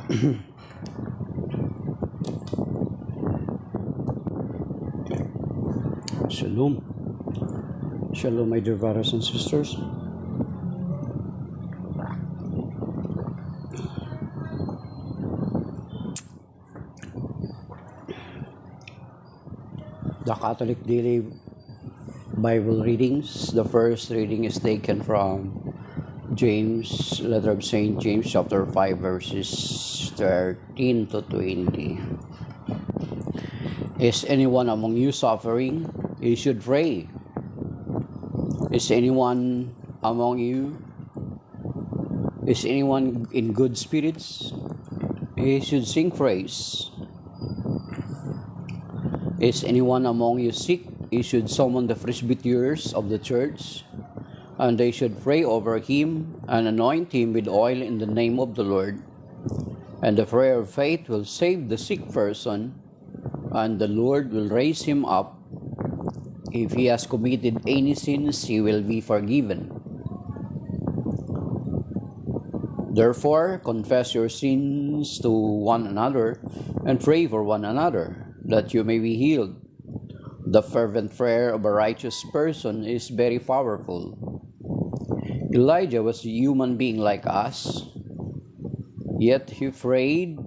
Shalom. Shalom, my dear brothers and sisters. The Catholic Daily Bible readings. The first reading is taken from James, letter of St. James, chapter 5, verses 13 to 20. Is anyone among you suffering? You should pray. Is anyone among you? Is anyone in good spirits? He should sing praise. Is anyone among you sick? He should summon the presbyters of the church, and they should pray over him and anoint him with oil in the name of the Lord. And the prayer of faith will save the sick person, and the Lord will raise him up. If he has committed any sins, he will be forgiven. Therefore, confess your sins to one another and pray for one another, that you may be healed. The fervent prayer of a righteous person is very powerful. Elijah was a human being like us, yet he prayed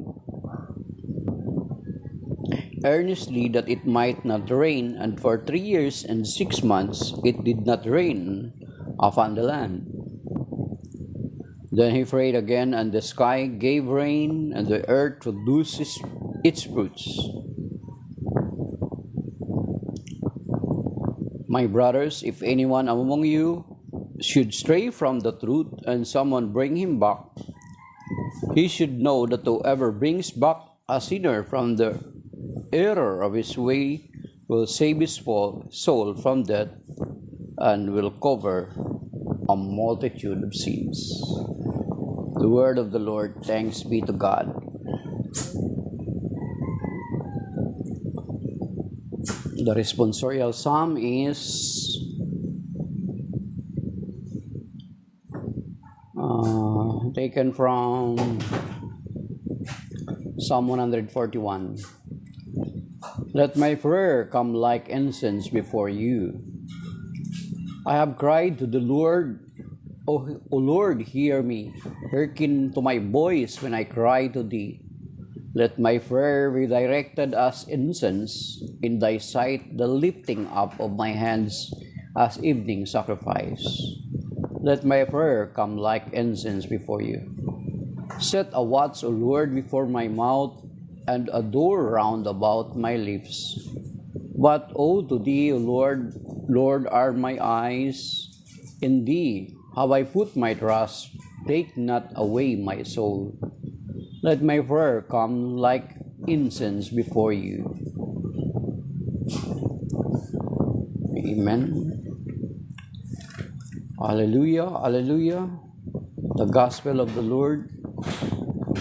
earnestly that it might not rain, and for 3 years and 6 months it did not rain upon the land. Then he prayed again, and the sky gave rain, and the earth produced its fruits. My brothers, if anyone among you should stray from the truth, and someone bring him back, he should know that whoever brings back a sinner from the error of his way will save his soul from death and will cover a multitude of sins. The word of the Lord. Thanks be to God. The responsorial psalm is taken from Psalm 141. Let my prayer come like incense before you. I have cried to the Lord. O Lord, hear me. Hearken to my voice when I cry to thee. Let my prayer be directed as incense in thy sight, the lifting up of my hands as evening sacrifice. Let my prayer come like incense before you. Set a watch, O Lord, before my mouth, and a door round about my lips. But, O to thee, O Lord, Lord, are my eyes. In thee have I put my trust. Take not away my soul. Let my prayer come like incense before you. Amen. Hallelujah, hallelujah. The gospel of the Lord.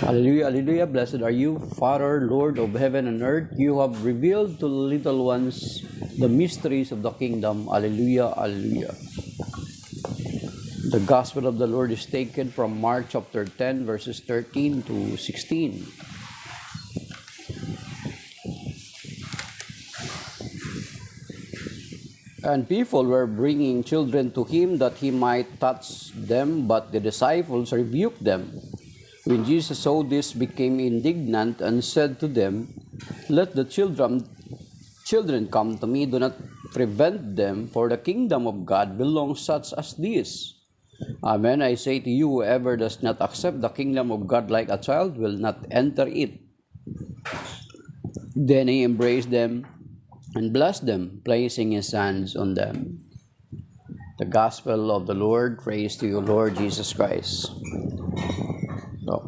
Hallelujah, hallelujah. Blessed are you, Father, Lord of heaven and earth. You have revealed to the little ones the mysteries of the kingdom. Hallelujah, hallelujah. The gospel of the Lord is taken from Mark chapter 10, verses 13 to 16. And people were bringing children to him that he might touch them, but the disciples rebuked them. When Jesus saw this, became indignant and said to them, Let the children come to me, do not prevent them, for the kingdom of God belongs such as this. Amen, I say to you, whoever does not accept the kingdom of God like a child will not enter it. Then he embraced them and blessed them, placing his hands on them. The gospel of the Lord. Praise to you, Lord Jesus Christ. So,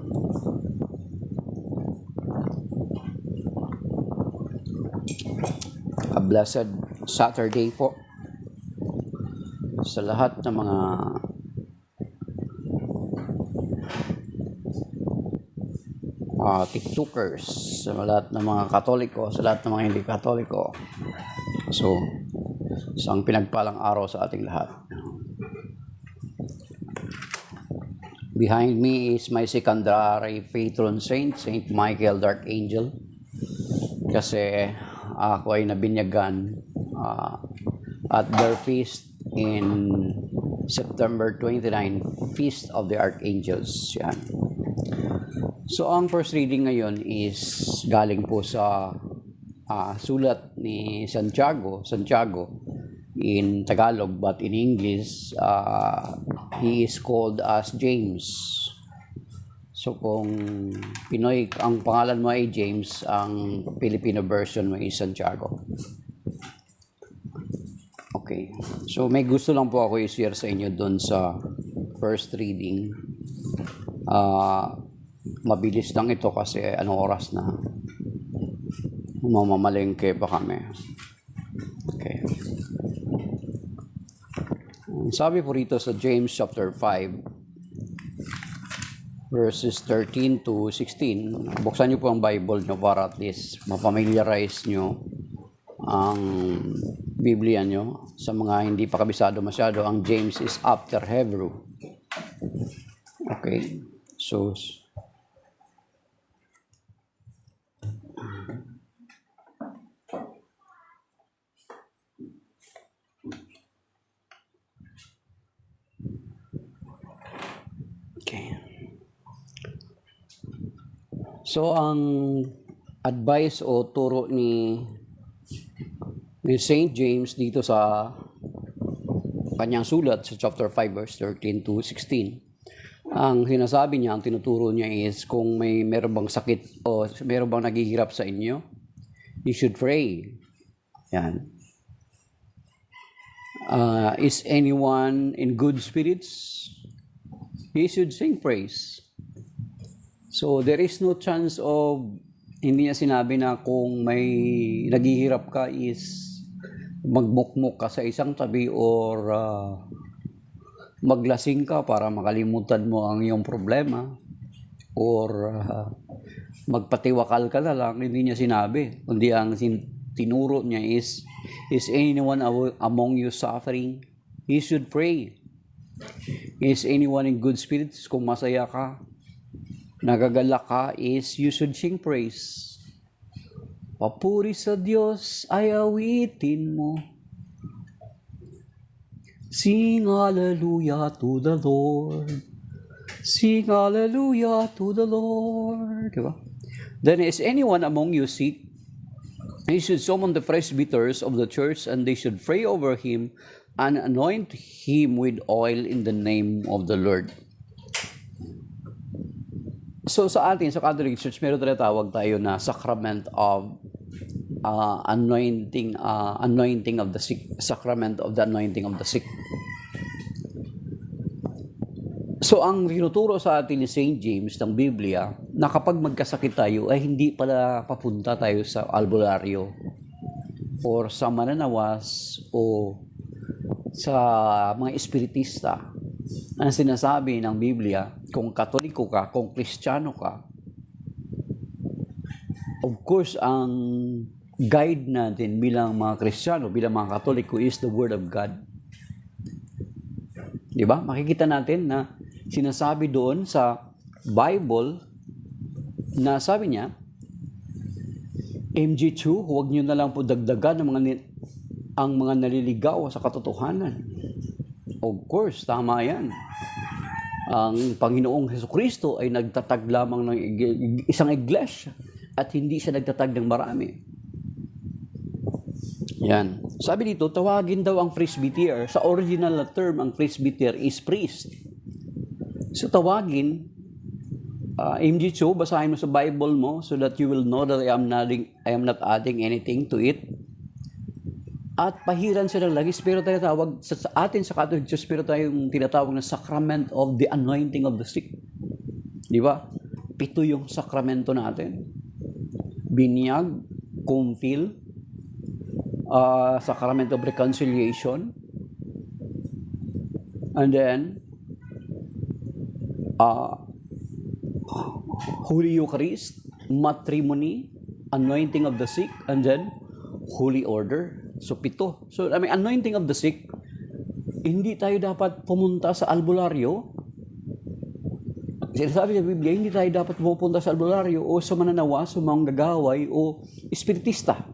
a blessed Saturday po sa lahat ng mga TikTokers, sa lahat ng mga Katoliko, sa lahat ng mga hindi Katoliko. So, isang pinagpalang araw sa ating lahat. Behind me is my secondary patron saint, Saint Michael the Archangel. Kasi ako ay nabinyagan at their feast in September 29, Feast of the Archangels. Yan. So, ang first reading ngayon is galing po sa sulat ni Santiago in Tagalog, but in English, he is called as James. So, kung Pinoy, ang pangalan mo ay James, ang Filipino version mo ay Santiago. Okay. So, may gusto lang po ako i-share sa inyo doon sa first reading. Mabilis lang ito kasi anong oras na. Mamamalengke pa kami. Okay. Sabi po rito sa James chapter 5, verses 13 to 16. Buksan niyo po ang Bible niyo para at least mapamiliarize niyo ang Biblia niyo. Sa mga hindi pa kabisado masyado, ang James is after Hebrew. Okay. So, So, ang advice o turo ni St. James dito sa kanyang sulat sa chapter 5 verse 13 to 16, ang sinasabi niya, ang tinuturo niya is kung meron bang sakit o meron bang naghihirap sa inyo, you should pray. Yan. Is anyone in good spirits? He should sing praise. So, there is no chance of, hindi niya sinabi na kung may naghihirap ka is magmukmuk ka sa isang tabi or maglasing ka para makalimutan mo ang iyong problema or magpatiwakal ka na lang. Hindi niya sinabi. Kundi ang tinuro niya is anyone among you suffering? He should pray. Is anyone in good spirits? Kung masaya ka, nagagalak ka, is you should sing praise. Papuri sa Diyos ay awitin mo. Sing hallelujah to the Lord. Sing hallelujah to the Lord. Diba? Then is anyone among you sick? He should summon the presbyters of the church and they should pray over him and anoint him with oil in the name of the Lord. So sa atin, sa Catholic Church, meron tinatawag tayo na sacrament of anointing of the sick, sacrament of the anointing of the sick. So ang tinuturo sa atin ni St. James ng Biblia, na kapag magkasakit tayo, ay hindi pala papunta tayo sa albularyo or sa mananawas o sa mga espiritista. Ang sinasabi ng Biblia, kung Katoliko ka, kung Kristiyano ka, of course, ang guide natin bilang mga Kristiyano, bilang mga Katoliko is the Word of God. Di ba? Makikita natin na sinasabi doon sa Bible na sabi niya, MG2, huwag niyo na lang po dagdagan ang mga naliligaw sa katotohanan. Of course, tama yan. Ang Panginoong Hesukristo ay nagtatag lamang ng isang iglesia at hindi siya nagtatag ng marami. Yan. Sabi dito, tawagin daw ang presbyter. Sa original na term, ang presbyter is priest. So tawagin, MG2, basahin mo sa Bible mo so that you will know that I am not adding anything to it. At pahiran siya ng lagis, pero tayo tawag sa atin sa Catholic Church, pero tayong tinatawag na sacrament of the anointing of the sick. Di ba? 7 yung sakramento natin. Binyag, kumfil, sacrament of reconciliation, and then Holy Eucharist, matrimony, anointing of the sick, and then Holy Order. So, 7. So, anointing of the sick, hindi tayo dapat pumunta sa albularyo Sinasabi sa Biblia, hindi tayo dapat pumunta sa albularyo o sa mananawa, sa mga gagaway o espiritista.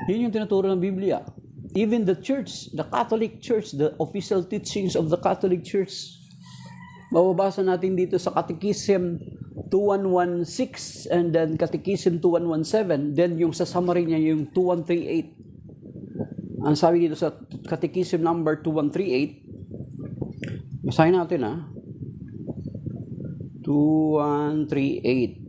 Yun yung tinuturo ng Biblia. Even the church, the Catholic Church, the official teachings of the Catholic Church, mababasa natin dito sa Catechism 2116 and then Catechism 2117, then yung sa summary niya yung 2138. Ang sabi dito sa Catechism number 2138, basahin natin 2138.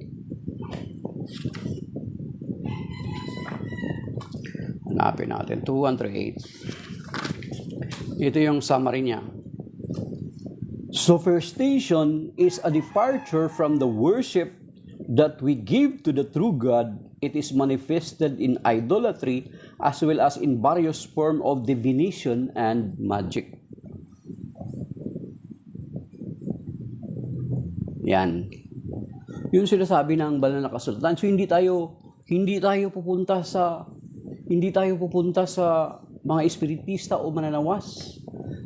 Hanapin natin, 2138. Ito yung summary niya. Superstition is a departure from the worship that we give to the true God. It is manifested in idolatry as well as in various forms of divination and magic. Yan. Yung sinasabi ng banal na kasulatan. So hindi tayo pupunta sa mga espiritista o mananawas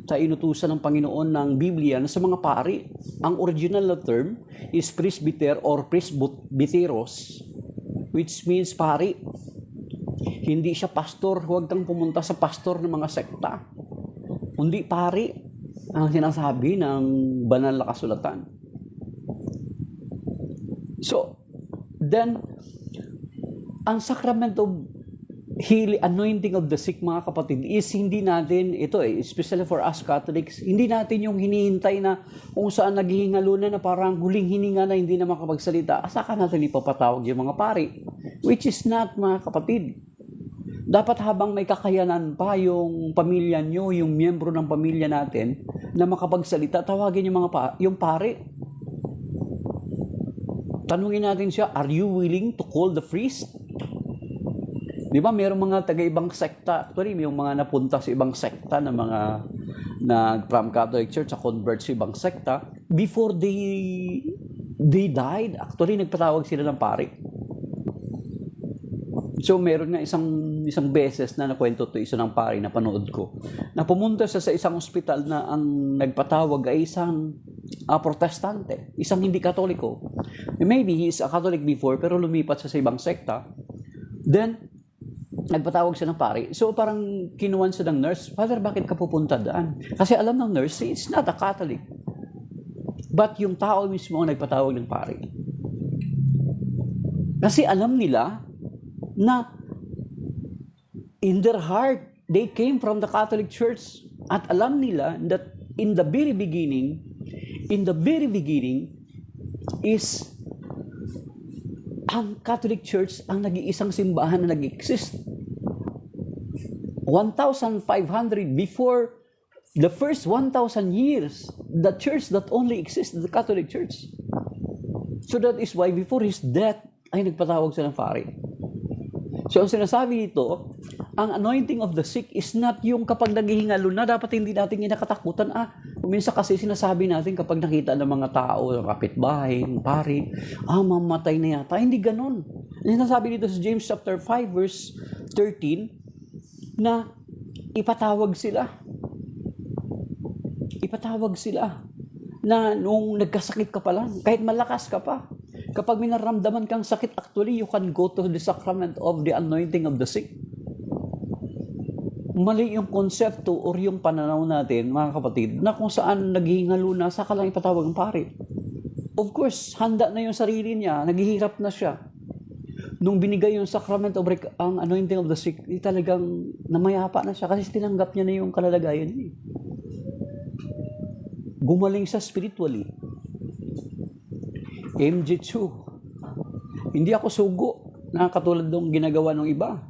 sa inutusan ng Panginoon ng Biblia na sa mga pari. Ang original na term is presbyter or presbyteros, which means pari. Hindi siya pastor. Huwag kang pumunta sa pastor ng mga sekta. Kundi pari ang sinasabi ng banal na kasulatan. So, then, ang sacrament of healing, anointing of the sick, mga kapatid, is hindi natin, especially for us Catholics, hindi natin yung hinihintay na kung saan naghihingalo na parang huling hininga na hindi na makapagsalita, saka natin ipapatawag yung mga pari, which is not, mga kapatid. Dapat habang may kakayanan pa yung pamilya nyo, yung miyembro ng pamilya natin, na makapagsalita, tawagin yung pari. Tanungin natin siya, are you willing to call the priest? Di ba, mayroong mga taga-ibang sekta, actually, may mga napunta sa ibang sekta na mga from Catholic Church sa convert sa ibang sekta, before they died, actually, nagpatawag sila ng pari. So, meron nga isang beses na nakwento to isa ng pari na panood ko, na pumunta siya sa isang ospital na ang nagpatawag ay isang protestante, isang hindi katoliko. Maybe he is a Catholic before, pero lumipat siya sa ibang sekta. Then, nagpatawag siya ng pari. So, parang kinuwan siya ng nurse, Father, bakit ka pupunta daan? Kasi alam ng nurse, it's not a Catholic. But yung tao mismo ang nagpatawag ng pari. Kasi alam nila na in their heart, they came from the Catholic Church. At alam nila that in the very beginning is ang Catholic Church ang nag-iisang simbahan na nag-exist. 1,500 before the first 1,000 years, the church that only exists, the Catholic Church. So that is why before his death, ay nagpatawag siya ng pari. So ang sinasabi dito, ang anointing of the sick is not yung kapag naghihingalo na, dapat hindi natin kinakatakutan. Minsan kasi sinasabi natin kapag nakita ng mga tao, kapitbahay, pari, mamatay na yata. Hindi ganon. Sinasabi dito sa James chapter 5 verse 13, na ipatawag sila na nung nagkasakit ka pa lang, kahit malakas ka pa, kapag may naramdaman kang sakit, actually, you can go to the sacrament of the anointing of the sick. Mali yung konsepto or yung pananaw natin, mga kapatid, na kung saan naghihingalo na, saka lang ipatawag ng pari. Of course, handa na yung sarili niya, naghihirap na siya. Nung binigay yung sacrament of ang anointing of the sick, talagang namayapa na siya kasi tinanggap niya na yung kalalagayan niya. Gumaling siya spiritually. MJ2. Hindi ako sugo na katulad ng ginagawa ng iba.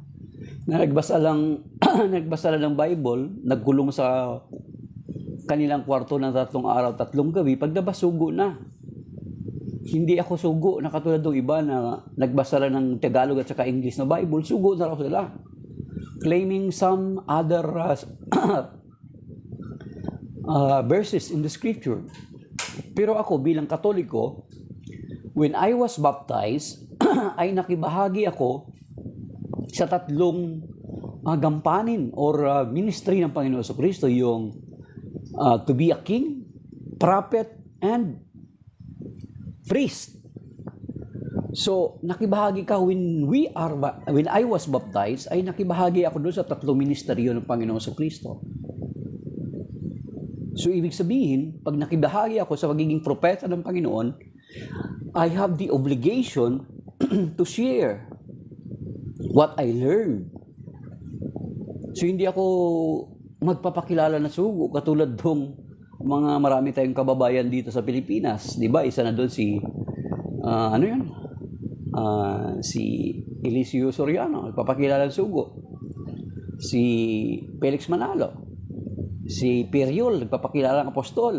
Na nagbasa lang ng Bible, nagkulong sa kanilang kwarto ng 3 araw, 3 gabi, pagdabas sugo na. Hindi ako sugo na katulad ng iba na nagbasa lang ng Tagalog at saka English na Bible, sugo na raw sila. Claiming some other verses in the scripture. Pero ako bilang Katoliko, when I was baptized, ay nakibahagi ako sa 3 gampanin or ministry ng Panginoon Kristo, yung to be a king, prophet, and priest. So, nakibahagi ka when I was baptized, ay nakibahagi ako doon sa tatlong ministeryo ng Panginoong Kristo. So, ibig sabihin, pag nakibahagi ako sa pagiging propeta ng Panginoon, I have the obligation to share what I learned. So, hindi ako magpapakilala na sugo katulad dong mga marami tayong kababayan dito sa Pilipinas. Di ba? Isa na doon si, si Eliseo Soriano, nagpapakilala ng sugo. Si Felix Manalo. Si Periol, nagpapakilala ng apostol.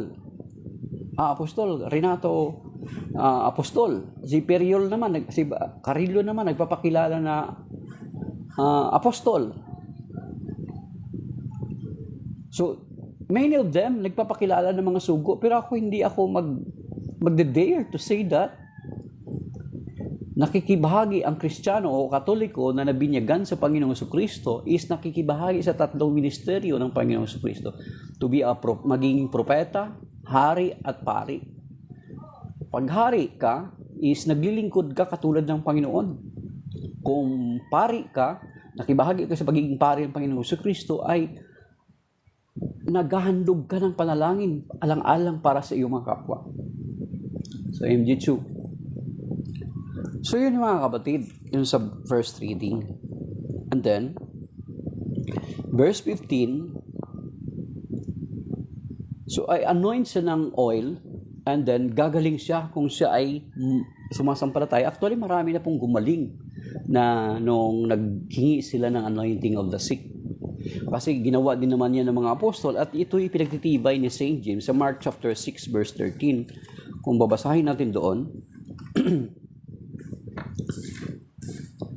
Apostol, Renato, apostol. Si Periol naman, si Carillo naman, nagpapakilala na apostol. So, many of them nagpapakilala ng mga sugo, pero hindi ako magde-dare to say that nakikibahagi ang Kristiyano o Katoliko na nabinyagan sa Panginoong Kristo is nakikibahagi sa tatlong ministeryo ng Panginoong Kristo. To be magiging propeta, hari, at pari. Pag hari ka, is naglilingkod ka katulad ng Panginoon. Kung pari ka, nakibahagi ka sa pagiging pari ng Panginoong Kristo, ay naghahandog ka ng panalangin alang-alang para sa iyong mga kapwa. So, MG2. So, yun mga kapatid, yun sa first reading. And then, verse 15, so ay anoint siya ng oil, and then gagaling siya kung siya ay sumasampalataya. Actually, marami na pong gumaling na nung naghingi sila ng anointing of the sick. Kasi ginawa din naman yan ng mga apostol at ito'y pinagtitibay ni St. James sa Mark chapter 6 verse 13. Kung babasahin natin doon,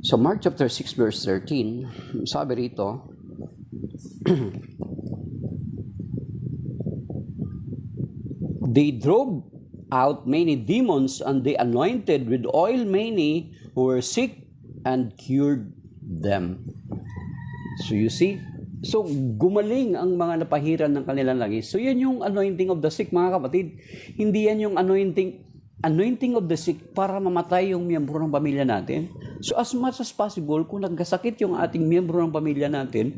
sa Mark chapter 6 verse 13, sabi rito, they drove out many demons and they anointed with oil many who were sick and cured them. So you see, so gumaling ang mga napahiran ng kanilang langis. So yan yung anointing of the sick mga kapatid. Hindi yan yung anointing of the sick para mamatay yung miyembro ng pamilya natin. So as much as possible, kung nagkasakit yung ating miyembro ng pamilya natin,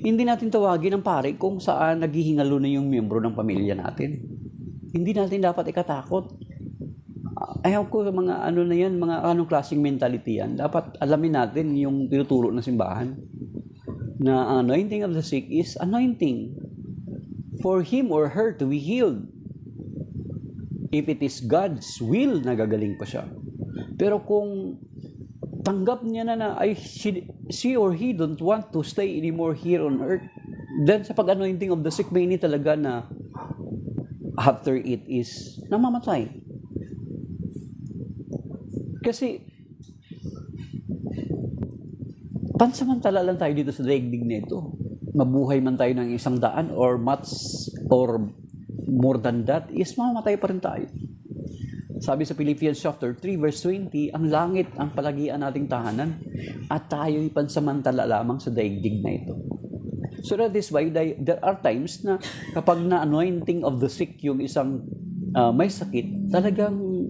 hindi natin tawagin ng pare kung saan naghihingalo na yung miyembro ng pamilya natin. Hindi natin dapat ikatakot. Ayaw ko mga ano na yan, mga anong klaseng mentality yan. Dapat alamin natin yung tinuturo ng simbahan. Na anointing of the sick is anointing for him or her to be healed. If it is God's will, nagagaling pa siya. Pero kung tanggap niya na she or he don't want to stay anymore here on earth, then sa pag-anointing of the sick, may ini talaga na after it is namamatay. Kasi pansamantala lang tayo dito sa daigdig na ito. Mabuhay man tayo ng 100 or much or more than that, is mamamatay pa rin tayo. Sabi sa Philippians chapter 3 verse 20, ang langit ang palagian nating tahanan at tayo'y pansamantala lamang sa daigdig na ito. So that is why there are times na kapag na-anointing of the sick yung isang may sakit, talagang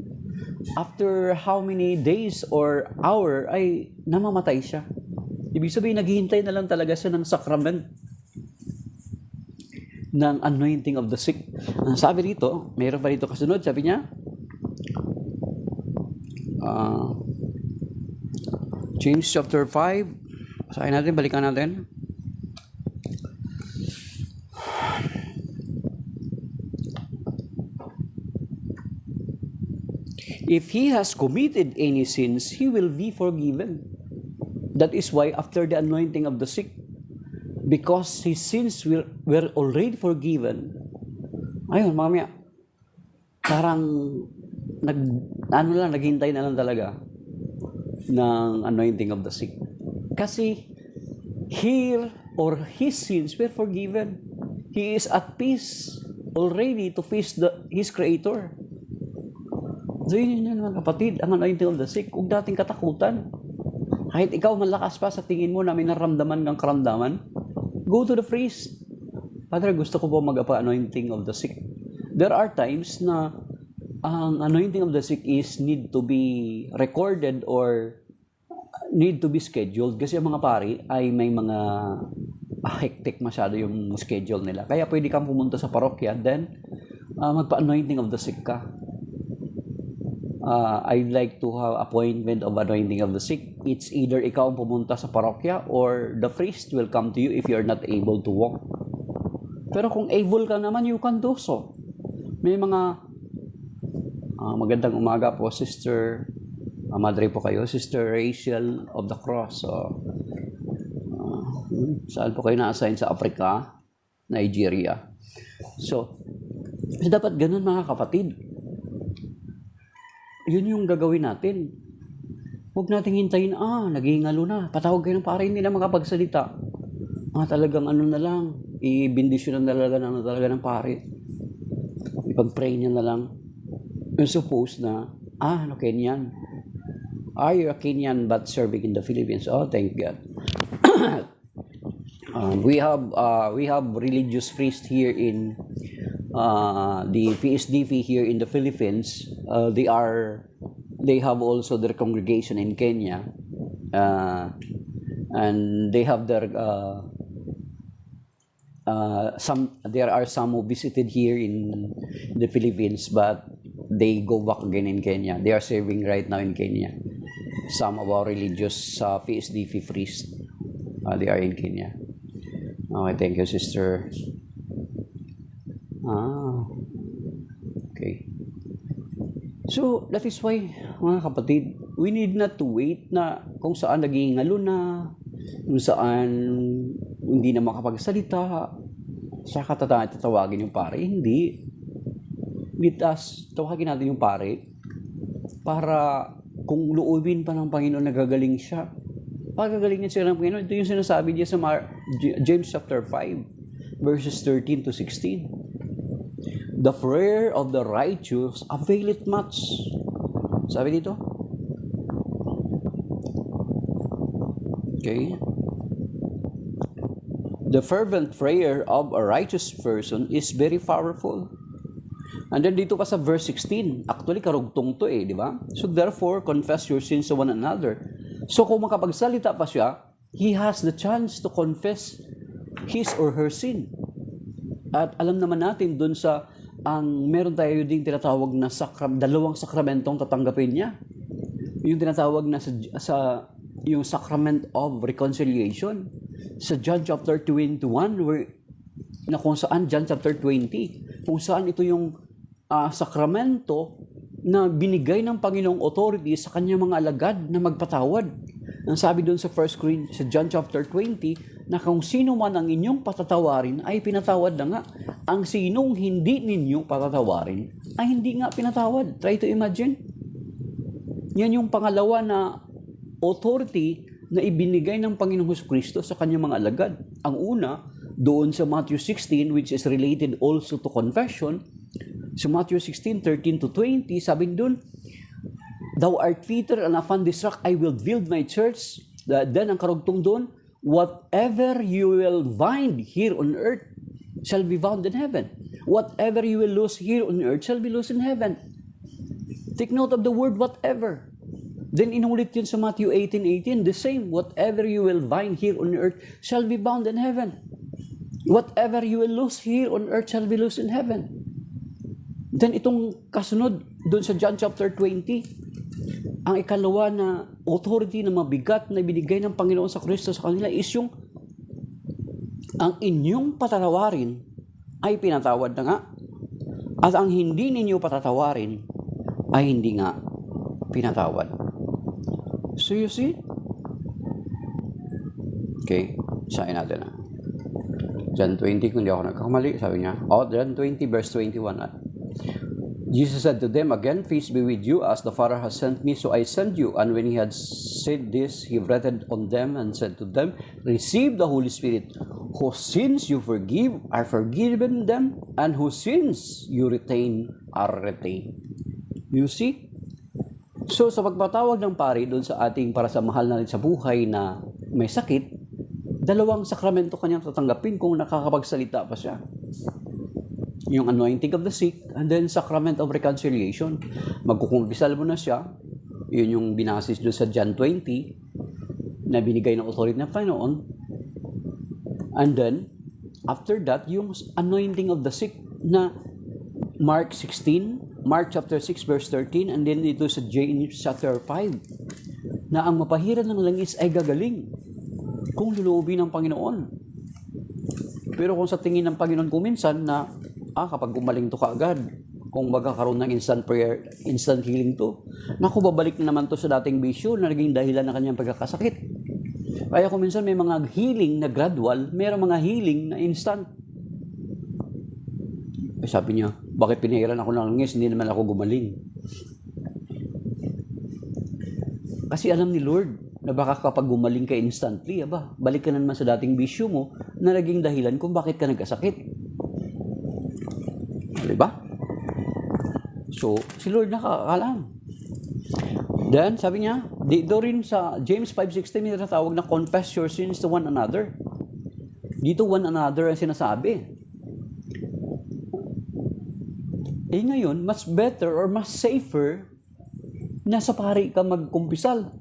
after how many days or hour ay namamatay siya. Ibig sabihin, naghihintay na lang talaga siya ng sacrament ng anointing of the sick. Sabi rito, mayroon pa rito kasunod, sabi niya, James chapter 5, basahin natin, balikan natin. If he has committed any sins, he will be forgiven. That is why after the anointing of the sick, because his sins were already forgiven, ayun, mamaya, parang naghintay na lang talaga ng anointing of the sick. Kasi here or his sins were forgiven. He is at peace already to face his Creator. So yun mga kapatid, ang anointing of the sick, huwag dating katakutan. Kahit ikaw malakas pa sa tingin mo na may naramdaman kang karamdaman, go to the priest. Father, gusto ko po mag-anointing of the sick. There are times na ang anointing of the sick is need to be recorded or need to be scheduled kasi ang mga pari ay may mga hectic masyado yung schedule nila. Kaya pwede kang pumunta sa parokya, then magpa-anointing of the sick ka. I'd like to have appointment of anointing of the sick. It's either ikaw ang pumunta sa parokya or the priest will come to you if you're not able to walk. Pero kung able ka naman, you can do so. May mga magandang umaga po, Sister Madre po kayo, Sister Rachel of the Cross. So, saan po kayo na-assign? Sa Africa, Nigeria. So dapat ganun mga kapatid. Yun yung gagawin natin. Huwag natin hintayin, naghihingalo na. Patawag kayo ng pare, hindi na makapagsalita. Talagang na lang, i-bendisyon na talaga ng pare. Ipag-pray niya na lang. And suppose na, Kenyan. You're a Kenyan but serving in the Philippines. Oh, thank God. We have religious priests here in the PSDP here in the Philippines. They have also their congregation in Kenya, and they have their there are some who visited here in the Philippines, but they go back again in Kenya. They are serving right now in Kenya. Some of our religious PSDP priests, they are in Kenya. Okay, thank you, Sister. Okay. So, that is why, mga kapatid, we need not to wait na kung saan nagingalo na, kung saan hindi na makapagsalita, saka tatawagin yung pare. Hindi. Tawagin natin yung pare para kung loobin pa ng Panginoon nagagaling siya. Pagagaling niya siya ng Panginoon, ito yung sinasabi niya sa James chapter 5, verses 13 to 16. The prayer of the righteous availeth much. Sabi dito. Okay. The fervent prayer of a righteous person is very powerful. And then dito pa sa verse 16, actually karugtong to di ba? So therefore, confess your sins to one another. So kung makapagsalita pa siya, he has the chance to confess his or her sin. At alam naman natin dun sa meron tayo ding tinatawag na dalawang sakramentong tatanggapin niya. Yung tinatawag na yung sacrament of reconciliation. Sa John chapter 21, kung saan John chapter 20, kung saan ito yung sakramento na binigay ng Panginoong authority sa kanyang mga alagad na magpatawad. Ang sabi doon sa John chapter 20, na kung sino man ang inyong patatawarin ay pinatawad na nga. Ang sinong hindi ninyo patatawarin ay hindi nga pinatawad. Try to imagine. Yan yung pangalawa na authority na ibinigay ng Panginoong Jesucristo sa kanyang mga alagad. Ang una, doon sa Matthew 16, which is related also to confession. Sa Matthew 16, 13 to 20, sabi doon, Thou art Peter, and upon this rock I will build my church. Then ang karugtong doon, whatever you will bind here on earth shall be bound in heaven. Whatever you will lose here on earth shall be lost in heaven. Take note of the word whatever. Then inulit yun sa Matthew 18:18, the same, whatever you will bind here on earth shall be bound in heaven. Whatever you will lose here on earth shall be lost in heaven. Then itong kasunod doon sa John chapter 20, ang ikalawa na authority na mabigat na ibinigay ng Panginoon sa Kristo sa kanila is yung ang inyong patatawarin ay pinatawad na nga at ang hindi ninyo patatawarin ay hindi nga pinatawad. So you see? Okay, sain natin na. John 20, kung di ako nagkakamali, sabi niya, John 20 verse 21 Jesus said to them again, Peace be with you, as the Father has sent me, so I send you. And when he had said this, he breathed on them and said to them, Receive the Holy Spirit. Whose sins you forgive are forgiven them, and whose sins you retain are retained. You see? So sa pagpatawag ng pari doon sa ating para sa mahal natin sa buhay na may sakit, dalawang sakramento kanyang tatanggapin kung nakakapagsalita pa siya. yung anointing of the sick, and then sacrament of reconciliation. Magkukumpisal mo na siya. Yun yung binasis doon sa John 20 na binigay ng authority ng Panginoon. And then, after that, yung anointing of the sick na Mark 16, Mark chapter 6 verse 13, and then ito sa James chapter 5, na ang mapahiran ng langis ay gagaling kung luluubin ng Panginoon. Pero kung sa tingin ng Panginoon kuminsan na, kapag gumaling to kaagad, kung magkakaroon ng instant prayer, instant healing to, naku, babalik na naman to sa dating bisyo na naging dahilan ng kanyang pagkakasakit. Kaya kung minsan may mga healing na gradual, mayroong mga healing na instant. Sabi niya, bakit pinahiran ako ng langis, hindi naman ako gumaling? Kasi alam ni Lord na baka kapag gumaling ka instantly, balik ka na naman sa dating bisyo mo na naging dahilan kung bakit ka nagkasakit. Diba? So, si Lord nakakaalam. Then, sabi niya, dito rin sa James 5:16, may tinatawag na confess your sins to one another. Dito one another ang sinasabi. Ngayon, mas better or mas safer na sa pari ka magkumpisal.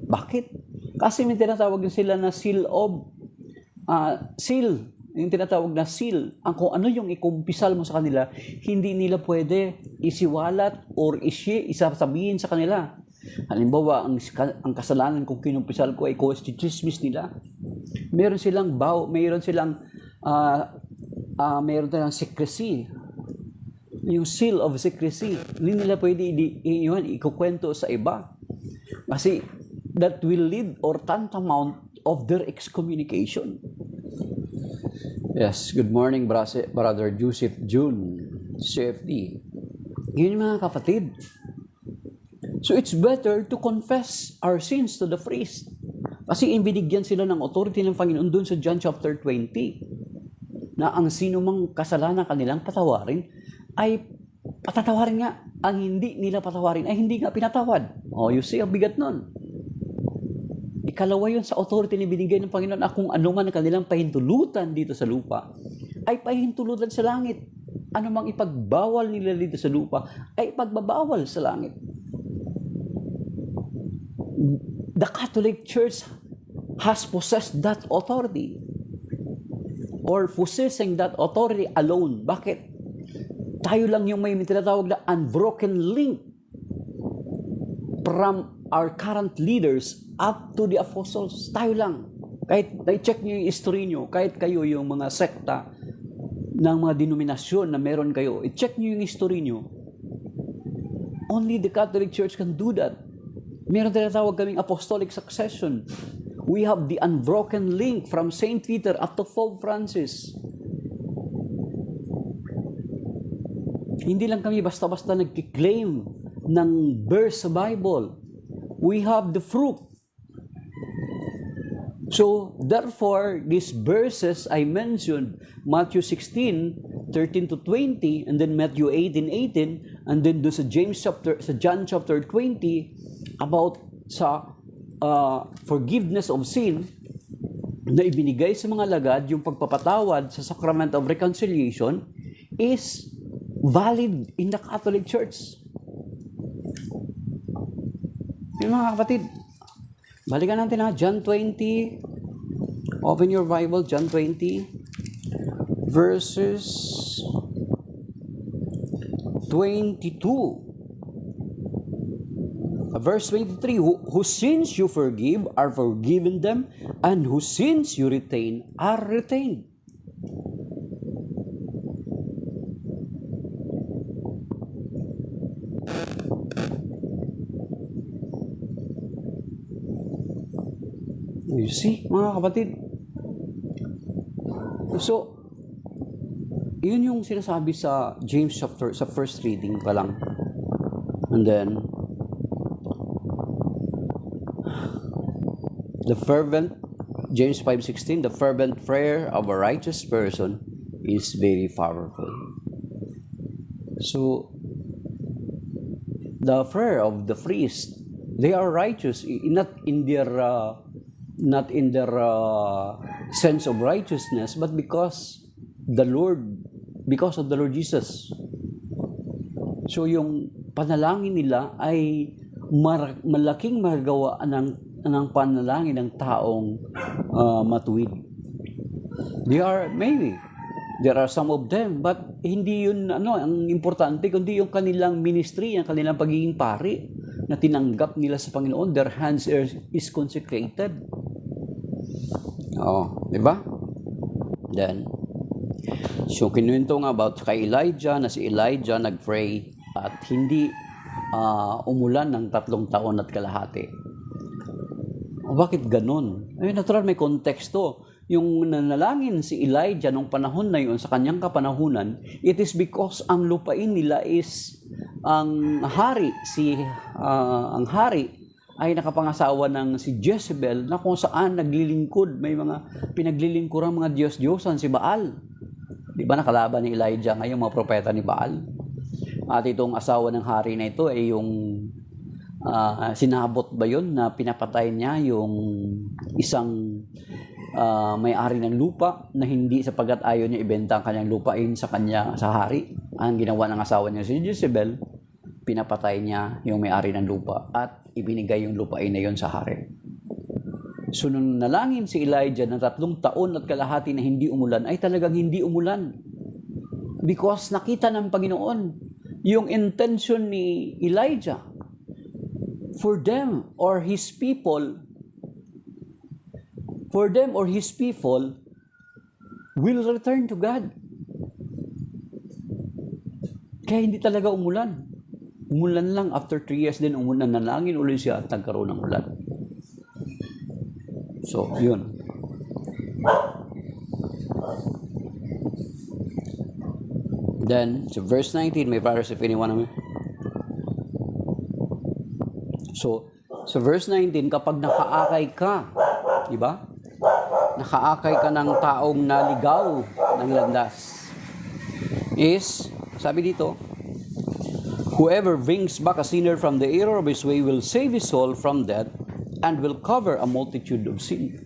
Bakit? Kasi may tinatawag din sila na seal. Yung tinatawag na seal. Kung ano yung ikumpisal mo sa kanila, hindi nila pwede isiwalat or isasabihin sa kanila. Halimbawa, ang kasalanan kung kinumpisal ko ay chismis nila. Meron silang meron silang secrecy. Yung seal of secrecy. Hindi nila pwede ikukwento sa iba. Kasi that will lead or tantamount of their excommunication. Yes, good morning, Brother Joseph June, CFD. Yun mga kapatid. So it's better to confess our sins to the priest. Kasi binigyan sila ng authority ng Panginoon doon sa John chapter 20 na ang sino mang kasalanan kanilang patawarin ay patatawarin nga. Ang hindi nila patawarin ay hindi nga pinatawad. You see, ang bigat nun. Ikalawa yun sa authority na binigay ng Panginoon na kung ano man ang kanilang pahintulutan dito sa lupa, ay pahintulutan sa langit. Ano mang ipagbawal nila dito sa lupa, ay ipagbabawal sa langit. The Catholic Church has possessed that authority or possessing that authority alone. Bakit? Tayo lang yung may tinatawag na unbroken link from our current leaders up to the apostles. Tayo lang. Kahit na-check nyo yung history nyo, kahit kayo yung mga sekta ng mga denominasyon na meron kayo, i-check nyo yung history nyo. Only the Catholic Church can do that. Meron tinatawag kaming apostolic succession. We have the unbroken link from Saint Peter up to Pope Francis. Hindi lang kami basta-basta nag-claim ng verse sa Bible. We have the fruit. So, therefore, these verses I mentioned, Matthew 16:13 to 20, and then Matthew 18:18, and then do sa John chapter 20, about sa forgiveness of sin, na ibinigay sa mga lagad, yung pagpapatawad sa sacrament of reconciliation, is valid in the Catholic Church. Yung mga kapatid, balikan natin John 20. Open your Bible, John 20, verses 22. Verse 23, whose sins you forgive are forgiven them, and whose sins you retain are retained. You see, mga kapatid. So, yun yung sinasabi sa James chapter, sa first reading pa lang. And then, the fervent, James 5:16, the fervent prayer of a righteous person is very powerful. So, the prayer of the priest, they are righteous, not in their sense of righteousness, but because the Lord because of the Lord Jesus. So yung panalangin nila ay malaking magagawa ng panalangin ng taong matuwid. There are some of them, but hindi yun ang importante, kundi yung kanilang ministry, ang kanilang pagiging pari na tinanggap nila sa Panginoon. Their hands is consecrated. Di ba? Then, so kinuwento nga about kay Elijah, na si Elijah nag-pray at hindi umulan ng 3 taon at kalahati. Bakit ganun? Natural, may konteksto. Yung nanalangin si Elijah nung panahon na yun, sa kanyang kapanahunan, it is because ang lupain nila is ang hari ay nakapangasawa ng si Jezebel, na kung saan naglilingkod, may mga pinaglilingkurang mga Diyos-Diyosan, si Baal. Di ba nakalaban ni Elijah ngayong mga propeta ni Baal? At itong asawa ng hari na ito ay yung sinabot ba yun na pinapatay niya yung isang may-ari ng lupa na hindi sapagkat ayaw niya ibenta ang kanyang lupain sa hari. Ang ginawa ng asawa niya si Jezebel, pinapatay niya yung may-ari ng lupa at ibinigay yung lupain na yun sa hari. So nung nalangin si Elijah ng 3 taon at kalahati na hindi umulan, ay talagang hindi umulan. Because nakita ng Panginoon yung intention ni Elijah for them or his people will return to God. Kaya hindi talaga umulan. Umulan lang after 3 years din, umulan, nalangin ulit siya at nagkaroon ng ulan. So, yun. Then, so verse 19, may para if anyone naman. So verse 19, kapag nakaakay ka, di ba? Nakaakay ka ng taong naligaw ng landas. Sabi dito, whoever brings back a sinner from the error of his way will save his soul from death and will cover a multitude of sin.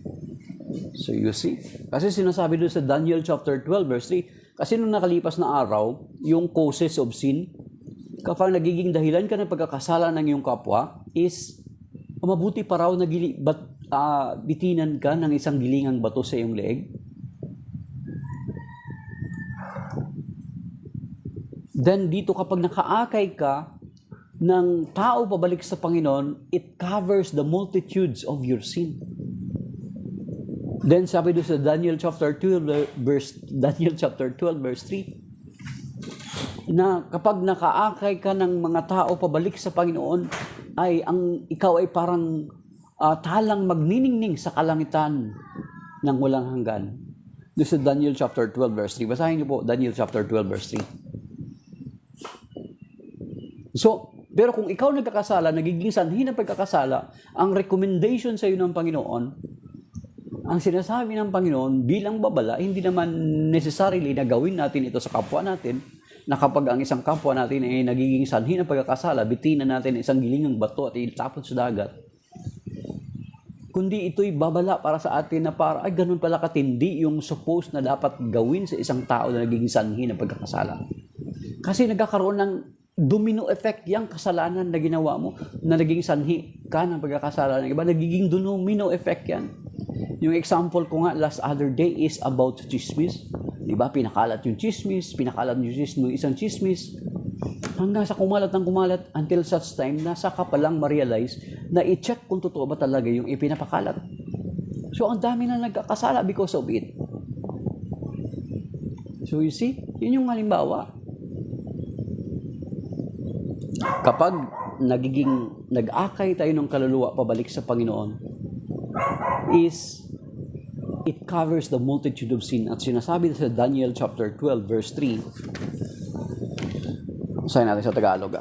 So you see, kasi sinasabi doon sa Daniel chapter 12 verse 3, kasi nung nakalipas na araw, yung causes of sin, kapag nagiging dahilan ka ng pagkakasala ng iyong kapwa, is mabuti pa raw na bitinan ka ng isang gilingang bato sa iyong leeg. Then dito, kapag nakaakay ka ng tao pabalik sa Panginoon, it covers the multitudes of your sin. Then sabi doon sa Daniel chapter 12 verse 3, na kapag nakaakay ka ng mga tao pabalik sa Panginoon, ay ikaw ay parang talang magniningning sa kalangitan ng walang hanggan. Doon sa Daniel chapter 12 verse 3. Basahin niyo po Daniel chapter 12 verse 3. So, pero kung ikaw nagkakasala, nagiging sanhi ng pagkakasala, ang recommendation sa iyo ng Panginoon, ang sinasabi ng Panginoon bilang babala, hindi naman necessarily na gawin natin ito sa kapwa natin, na kapag ang isang kapwa natin ay nagiging sanhi ng pagkakasala, bitinan natin isang gilingang bato at itapon sa dagat. Kundi ito'y babala para sa atin na ay ganun pala katindi yung supposed na dapat gawin sa isang tao na nagiging sanhi ng pagkakasala. Kasi nagkakaroon ng domino effect yung kasalanan na ginawa mo, na naging sanhi ka ng pagkakasala ng iba, nagiging domino effect yan. Yung example ko nga last other day is about chismis. Diba? Pinakalat yung chismis, isang chismis, hanggang sa kumalat until such time na saka palang ma-realize na i-check kung totoo ba talaga yung ipinapakalat. So, ang dami na nagkakasala because of it. So, you see, yun yung halimbawa. Kapag nag-akay tayo ng kaluluwa pabalik sa Panginoon, it covers the multitude of sin. At sinasabi sa Daniel chapter 12 verse 3. Basahin natin sa Tagalog.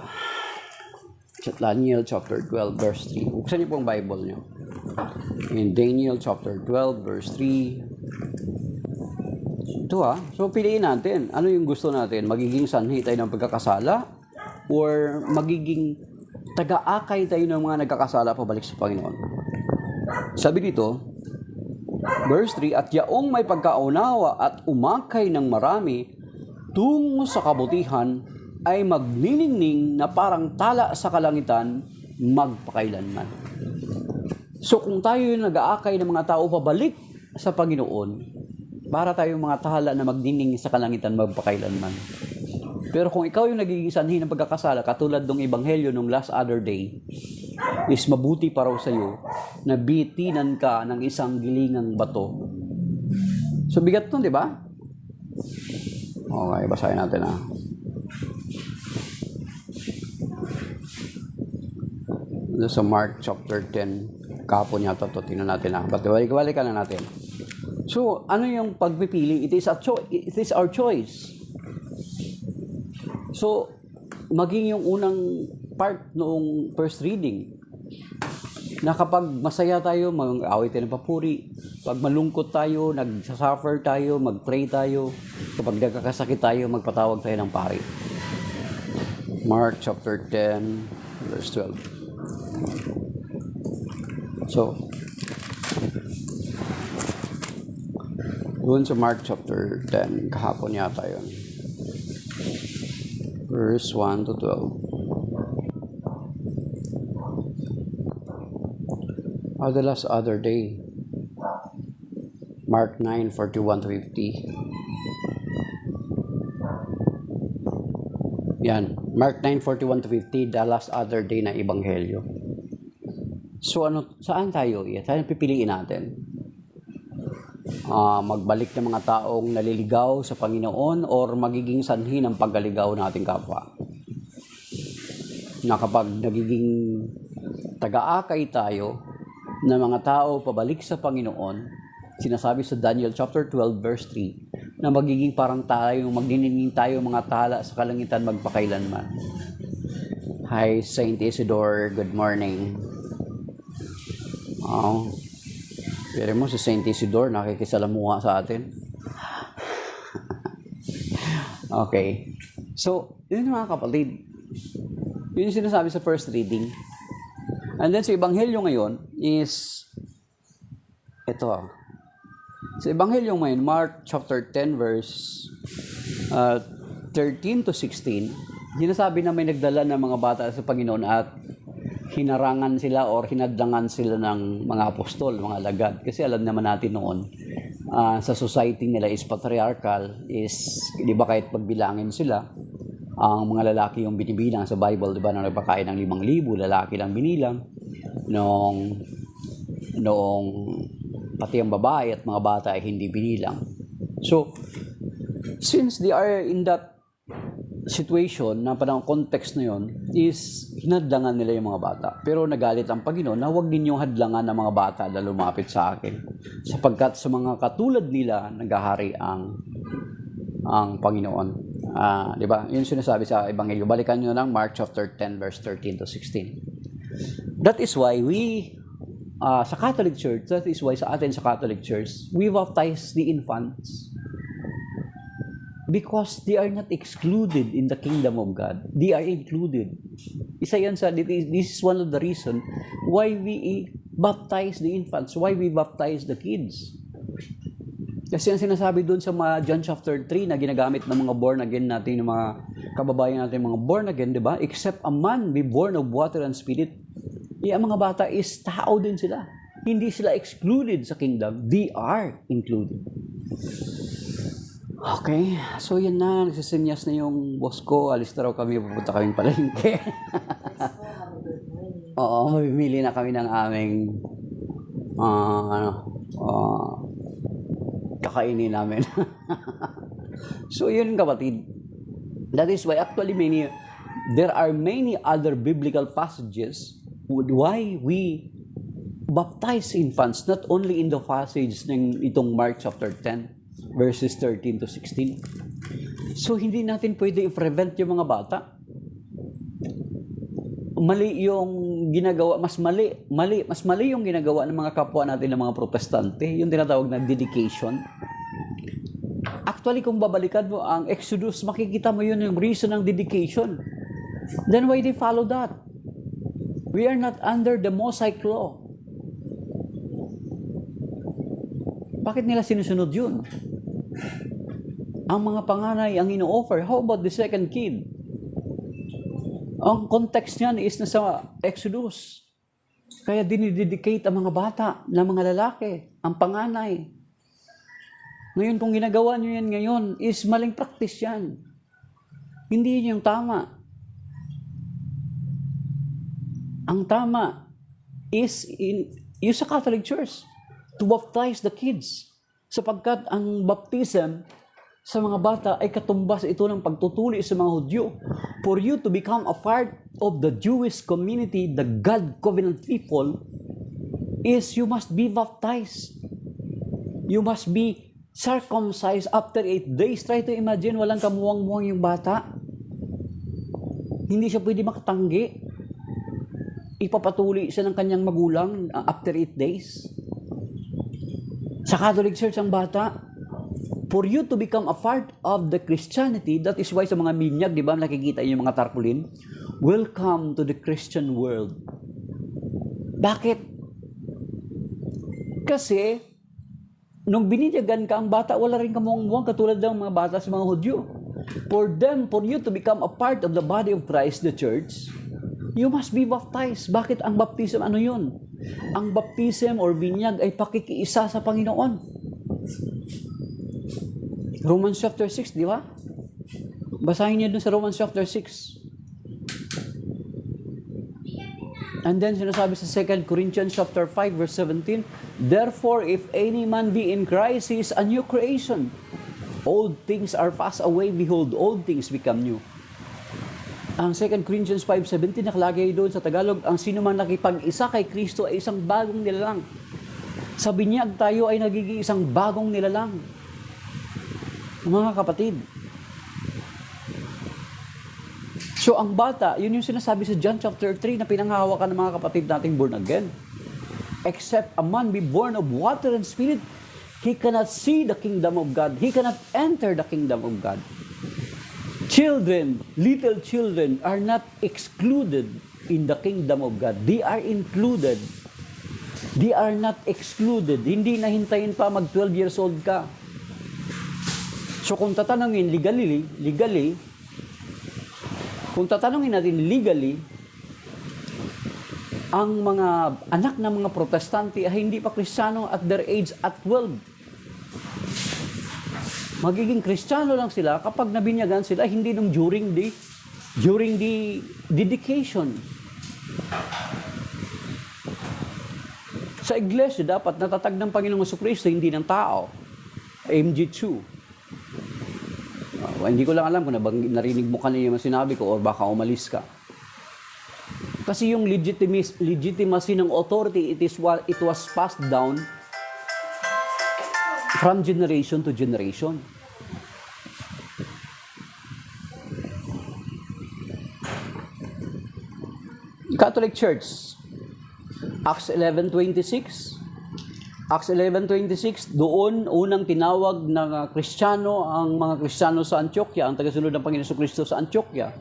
Sa Daniel chapter 12 verse 3. Buksan niyo po ang Bible niyo. In Daniel chapter 12 verse 3. Ito So piliin natin. Ano yung gusto natin? Magiging sanhi tayo ng pagkakasala? Or magiging taga-akay tayo ng mga nagkakasala pabalik sa Panginoon? Sabi dito, verse 3, at yaong may pagkaunawa at umakay ng marami tungo sa kabutihan ay magniningning na parang tala sa kalangitan magpakailanman. So kung tayo yung nag-aakay ng mga tao pabalik sa Panginoon, para tayong mga tala na magniningning sa kalangitan magpakailanman. Pero kung ikaw yung nagiging sanhi ng pagkakasala, katulad ng ebanghelyo nung last other day, is mabuti pa raw sa iyo na bitinan ka ng isang gilingang bato. So bigat 'to, di ba? Okay, basahin natin Sa Mark chapter 10, kapon yata ito, tingnan natin balik-balikan na natin. So, ano yung pagpipili? It is our choice. So, maging yung unang part noong first reading, na kapag masaya tayo, mag-awit tayo ng papuri. Pag malungkot tayo, nagsasuffer tayo, mag-pray tayo. Kapag nagkakasakit tayo, magpatawag tayo ng pari. Mark chapter 10, verse 12. So, doon sa Mark chapter 10, kahapon yata yun. Verse 1 to 12. The last other day. Mark 9, 41 to 50. Yan. Mark 9, 41 to 50, the last other day na ebanghelyo. So saan tayo? Saan pipiliin natin? Magbalik ng mga taong naliligaw sa Panginoon or magiging sanhi ng paggaligaw nating kapwa? Na kapag nagiging taga-akay tayo na mga tao pabalik sa Panginoon, sinasabi sa Daniel chapter 12 verse 3 na magiging parang tayo, magniningning tayo mga tala sa kalangitan magpakailanman. Hi Saint Isidore, good morning. Pero mo si Saint Isidore nakikisalamuha sa atin. Okay. So, yun mga kapatid. Yun yung sinasabi sa first reading. And then sa ebanghelyo ngayon is ito. Sa ebanghelyo ngayon, Mark chapter 10 verse 13 to 16, sinasabi na may nagdala ng mga bata sa Panginoon at hinarangan sila or hinadlangan sila ng mga apostol, mga alagad. Kasi alam naman natin noon, sa society nila is patriarchal, is, di ba kahit pagbilangin sila, ang mga lalaki yung binibilang sa Bible, di ba, nung nagpakain ng 5,000, lalaki lang binilang, noong pati ang babae at mga bata ay hindi binilang. So, since they are in that situation, na parang context na yon, is hinadlangan nila yung mga bata. Pero nagalit ang Panginoon na huwag ninyong hadlangan ng mga bata na lumapit sa akin. Sapagkat sa mga katulad nila, naghahari ang Panginoon. Di ba? Yun sinasabi sa Ebanghelyo. Balikan nyo ng Mark chapter 10, verse 13 to 16. That is why we, sa Catholic Church, that is why sa atin sa Catholic Church, we baptize the infants. Because they are not excluded in the kingdom of God. They are included. Isa yan this is one of the reasons why we baptize the infants, why we baptize the kids. Kasi ang sinasabi doon sa John chapter 3 na ginagamit ng mga born again natin, ng mga kababayan natin, mga born again, di ba? Except a man be born of water and spirit. Ang mga bata is tao din sila. Hindi sila excluded sa kingdom. They are included. Okay, so yan na, nagsisinyas na yung boss ko, alis na raw kami, pupunta kaming palengke. Oo, mamimili na kami ng aming kakainin namin. So yun kapatid, that is why actually there are many other biblical passages why we baptize infants, not only in the passage ng itong Mark chapter 10, verses 13 to 16. So, hindi natin pwede i-prevent yung mga bata. Mali yung ginagawa, mas mali yung ginagawa ng mga kapwa natin ng mga protestante, yung tinatawag na dedication. Actually, kung babalikan mo ang Exodus, makikita mo yun yung reason ng dedication. Then why they follow that? We are not under the Mosaic law. Bakit nila sinusunod yun? ang mga panganay ang ino-offer. How about the second kid? Ang context niyan is nasa Exodus. Kaya dinidedicate ang mga bata na mga lalaki, ang panganay. Ngayon, kung ginagawa nyo yan ngayon, is maling practice yan. Hindi yun yung tama. Ang tama is yung sa Catholic Church to baptize the kids. Sapagkat ang baptism sa mga bata ay katumbas ito ng pagtutuli sa mga Hudyo. For you to become a part of the Jewish community, the God covenant people, is you must be baptized. You must be circumcised after 8 days. Try to imagine, walang kamuwang-muwang yung bata. Hindi siya pwede makatanggi. Ipapatuli siya ng kanyang magulang after 8 days. Sa Catholic Church ang bata, for you to become a part of the Christianity, that is why sa mga binyag, di ba, nakikita yung mga tarpaulin, welcome to the Christian world. Bakit? Kasi, nung bininyagan ka ang bata, wala rin kamuwang-muwang katulad ng mga bata sa mga Hudyo. For you to become a part of the body of Christ, the church, you must be baptized. Bakit ang baptism? Ano yun? Ang baptism or binyag ay pakikiisa sa Panginoon. Romans chapter 6, di ba? Basahin niyo dun sa Romans chapter 6. And then sinasabi sa 2 Corinthians chapter 5 verse 17, therefore, if any man be in Christ, he is a new creation. Old things are passed away, behold, old things become new. Ang 2 Corinthians 5:17 nakalagay doon sa Tagalog, ang sino man nakipag-isa kay Kristo ay isang bagong nilalang. Sa binyag tayo ay nagiging isang bagong nilalang. Mga kapatid. So ang bata, yun yung sinasabi sa John chapter 3 na pinanghahawakan ng mga kapatid nating born again. Except a man be born of water and spirit, he cannot see the kingdom of God. He cannot enter the kingdom of God. Children, little children are not excluded in the kingdom of God. They are included. They are not excluded. Hindi nahintayin pa mag 12 years old ka. So kung tatanungin legally, kung tatanungin natin legally, ang mga anak ng mga protestante ay hindi pa Kristiyano at their age at 12. Magiging Kristiyano lang sila kapag nabinyagan sila, hindi nung during the dedication. Sa iglesia, dapat natatag ng Panginoong Jesucristo, hindi ng tao. MG2. Hindi ko lang alam kung narinig mo kanina yung sinabi ko or baka umalis ka. Kasi yung legitimacy ng authority, it was passed down from generation to generation. Catholic Church, Acts 11:26. Acts 11:26, doon unang tinawag ng Kristiyano ang mga Kristiyano sa Antioquia, ang tagasunod ng Panginoon Jesucristo sa Antioquia.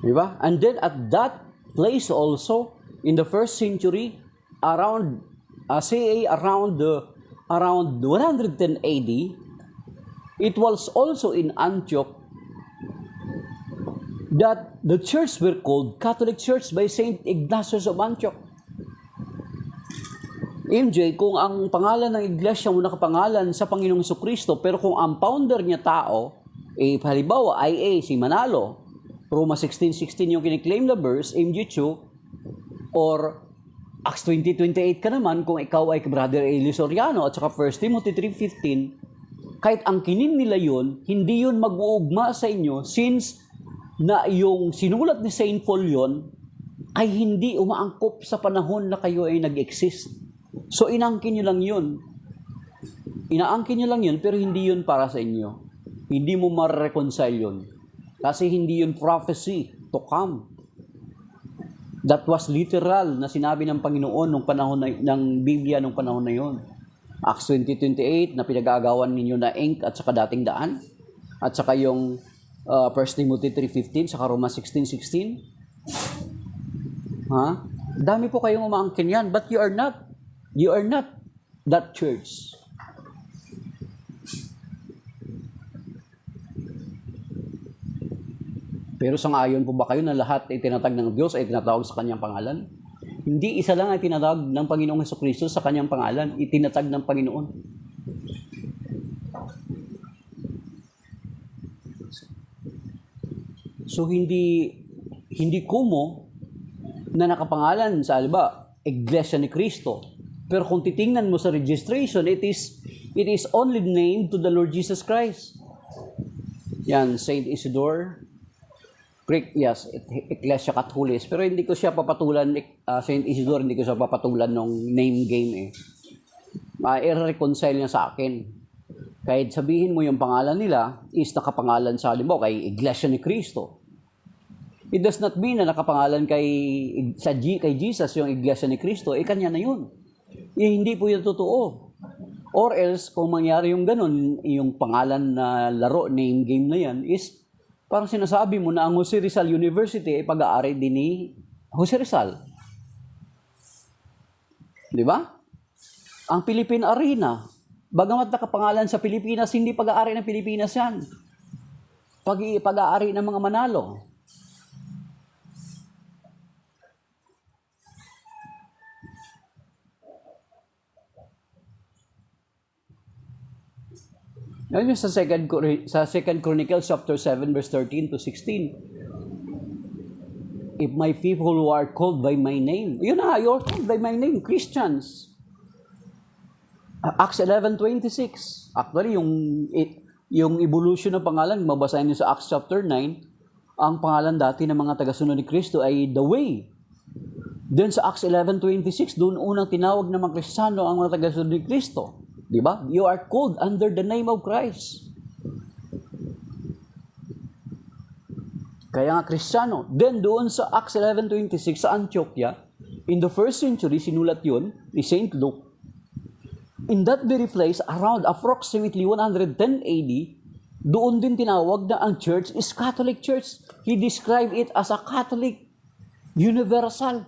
Diba? And then at that place also, in the first century, around 110 AD, it was also in Antioch that the church were called Catholic Church by Saint Ignatius of Antioch. MJ, kung ang pangalan ng iglesia mo nakapangalan sa Panginoong Jesucristo, pero kung ang founder niya tao, halimbawa, IA, si Manalo, Roma 16:16 yung kiniklaim na verse, MG2, or Acts 20:28 ka naman kung ikaw ay Brother Eli Soriano at saka 1 Timothy 3:15, kahit ang kinin nila yun, hindi yun mag-uugma sa inyo since na yung sinulat ni Saint Paul yun ay hindi umaangkop sa panahon na kayo ay nag-exist. So inaangkin nyo lang yun. Inaangkin nyo lang yun pero hindi yun para sa inyo. Hindi mo ma-reconcile yun. Kasi hindi yun prophecy to come. That was literal na sinabi ng Panginoon nung panahon ng Biblia nung panahon na yun. Acts 20:28 na pinag-aagawan ninyo na ink at saka dating daan. At saka yung 1 Timothy 3:15 saka Roma 16:16. Ha? Dami po kayong umaangkin yan, but you are not. You are not that church. Pero sangayon po ba kayo na lahat ay tinatag ng Diyos ay tinatawag sa kanyang pangalan? Hindi isa lang ay tinatawag ng Panginoong Hesukristo sa kanyang pangalan, itinatag ng Panginoon. So hindi kumo na nakapangalan sa alba, Iglesia ni Cristo. Pero kung titingnan mo sa registration, it is only named to the Lord Jesus Christ. Yan, Saint Isidore, yes, Iglesia Catholis. Pero hindi ko siya papatulan, Saint Isidore, hindi ko siya papatulan ng name game eh. I-reconcile niya sa akin. Kahit sabihin mo yung pangalan nila is nakapangalan sa halimbawa kay Iglesia ni Cristo. It does not mean na nakapangalan kay Jesus yung Iglesia ni Cristo, kanya na yun. Hindi po yung totoo. Or else, kung mangyari yung ganun, yung pangalan na laro, name game na yan, is parang sinasabi mo na ang Jose Rizal University ay pag-aari din ni Jose Rizal. Di ba? Ang Philippine Arena, bagamat nakapangalan sa Pilipinas, hindi pag-aari ng Pilipinas yan. Pag-aari ng mga Manalo. Ngayon sa 2 Chronicles chapter 7 verse 13 to 16. If my people who are called by my name, you are called by my name, Christians. Acts 11:26. Actually, yung evolution ng pangalan, mabasahin niyo sa Acts chapter 9, ang pangalan dati ng mga tagasunod ni Kristo ay The Way. Then sa Acts 11:26, doon unang tinawag ng mga Kristiyano ang mga tagasunod ni Kristo. Di ba? You are called under the name of Christ. Kaya nga Kristiyano. Then doon sa Acts 11:26 sa Antioquia, in the first century, sinulat yun ni Saint Luke. In that very place, around approximately 110 AD, doon din tinawag na ang church is Catholic Church. He described it as a Catholic universal.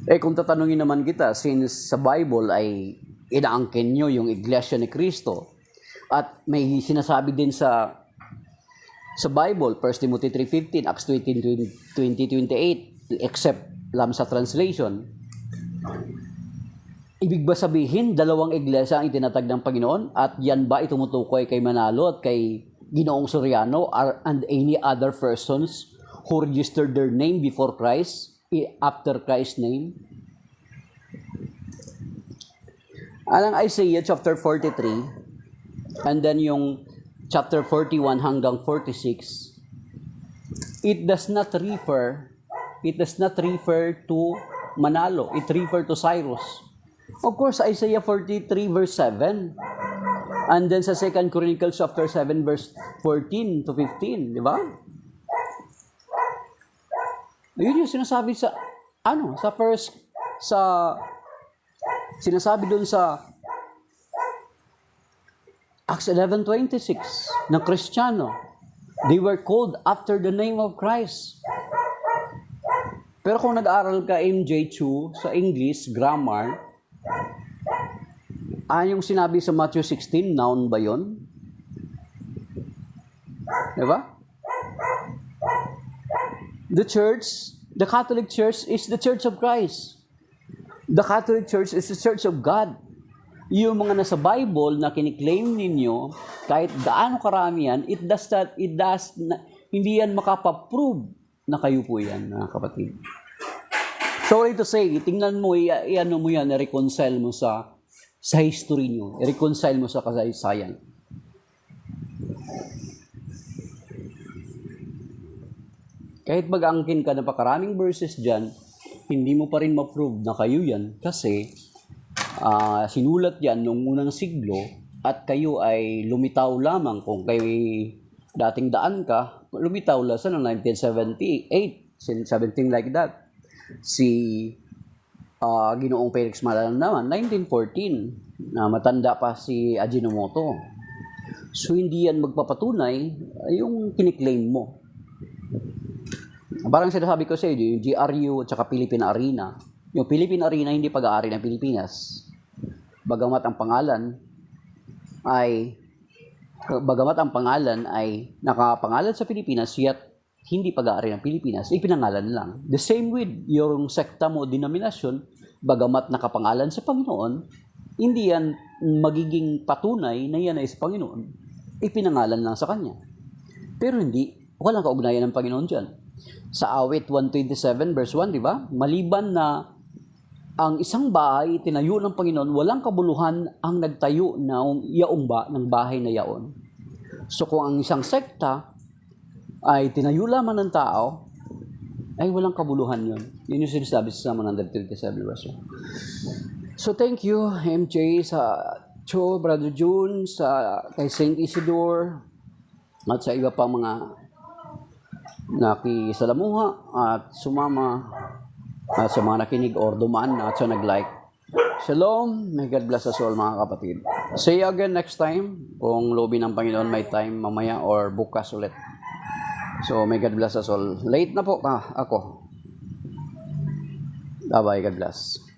Kung tatanungin naman kita, since sa Bible ay inaangkin nyo yung Iglesia ni Cristo, at may sinasabi din sa Bible, 1 Timothy 3:15, Acts 20:28, except lang sa translation, ibig ba sabihin, dalawang iglesia ang itinatag ng Panginoon, at yan ba itumutukoy kay Manalo at kay Ginoong Soriano and any other persons who registered their name before Christ, after Christ's name? Alang Isaiah chapter 43, and then yung chapter 41 hanggang 46, it does not refer to Manalo, it refer to Cyrus. Of course, Isaiah 43 verse 7, and then sa 2 Chronicles chapter 7 verse 14 to 15, di ba? Yun yung sinasabi sinasabi doon sa Acts 11:26 ng Kristiyano. They were called after the name of Christ. Pero kung nag-aaral ka MJ2 sa English, grammar, yung sinabi sa Matthew 16, noun ba yun? Diba? The Catholic Church is the Church of Christ. The Catholic Church is the Church of God. Yung mga nasa Bible na kiniklaim ninyo, kahit gaano karami yan, hindi yan makapaprove na kayo po yan, mga kapatid. Sorry to say, tingnan mo, i-ano mo yan, i-reconcile mo sa history nyo, i-reconcile mo sa kasaysayan. Kahit mag-angkin ka na pakaraming verses dyan, hindi mo pa rin ma-prove na kayo yan kasi sinulat yan noong unang siglo at kayo ay lumitaw lamang. Kung kayo dating daan ka, lumitaw lang sa 1978, something like that. Si Ginoong Felix Malalang naman, 1914, na matanda pa si Ajinomoto. So hindi yan magpapatunay yung kiniklaim mo. Parang sinasabi ko sa inyo, yung GRU at saka Philippine Arena. Yung Philippine Arena hindi pag-aari ng Pilipinas. Bagamat ang pangalan ay nakapangalan sa Pilipinas, yet hindi pag-aari ng Pilipinas, ipinangalan lang. The same with yung sekta mo, denomination, bagamat nakapangalan sa Panginoon, hindi yan magiging patunay na yan ay sa Panginoon. Ipinangalan lang sa Kanya. Pero hindi, walang kaugnayan ng Panginoon dyan. Sa Awit 127 verse 1, di ba? Maliban na ang isang bahay tinayo ng Panginoon, walang kabuluhan ang nagtayo ng bahay na yaon. So kung ang isang sekta ay tinayo lamang ng tao, ay walang kabuluhan yun. Yun yung sinasabi sa Psalm 137 verse 1. So thank you MJ, sa Cho, Brother June, kay Saint Isidore, at sa iba pang mga nakisalamuha at sumama at sa mga nakinig or dumaan at sa nag-like. Shalom, may God bless us all mga kapatid. See you again next time, kung loobin ng Panginoon may time mamaya or bukas ulit. So may God bless us all. Late na po ako. Bye-bye, God bless.